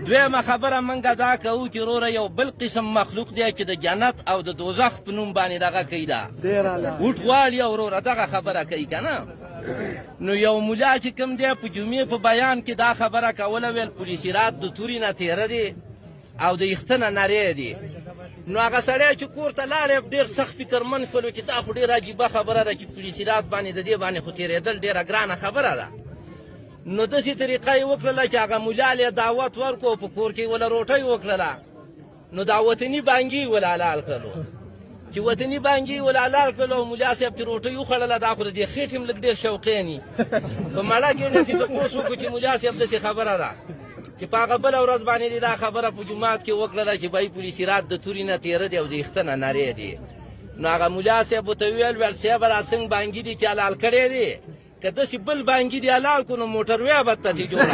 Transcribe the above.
دویمه خبره منګه دا کوو چې وروره یو بل قسم مخلوق دی چې د جنت او د دوزخ په نوم باندې دغه کوي دا وټ غواړي او وروره دغه خبره کوي که نه. نو یو ملا چې کوم دی په جمعې په بیان کې دا خبره کوله ویل پولیسرات د تورې نه تېره دی او د یخته نه نری دی. نو هغه سړی چې کور ته لاړی ډېر سخت فکرمند شولو چې دا خو ډېره عجیبه خبره ده چې پولیسرات باندې د دې باندې خو تېرېدل ډېره ګرانه خبره ده. نو داسې طریقه یې وکړله چې هغه ملا یې دعوت ورکړو په کور کې وله روټۍ وکړله. نو دا وطني بانګي یې ول حلال کړلو چې وطني بانګي یې ول حلال کړلو او ملا صاحب چې روټۍ وخوړله دا خو د دې خېټې هم لږ ډېر شوقین وي. په مړه ګېډه چې تپوس وکړو چې ملا صاحب داسې خبره ده چې په هغه بله ورځ باندې دې دا خبره په جومات کې وکړله چې بهی پولیسرات د تورې نه تېره دی او د یخته نه نری دی. نو هغه ملا صاحب ورته وویل صاحبه را څنګه بانګي دي چې حلال کړی دی که داسې بل بانګي دي حلال کړو نو موټروی به ته دې جوړه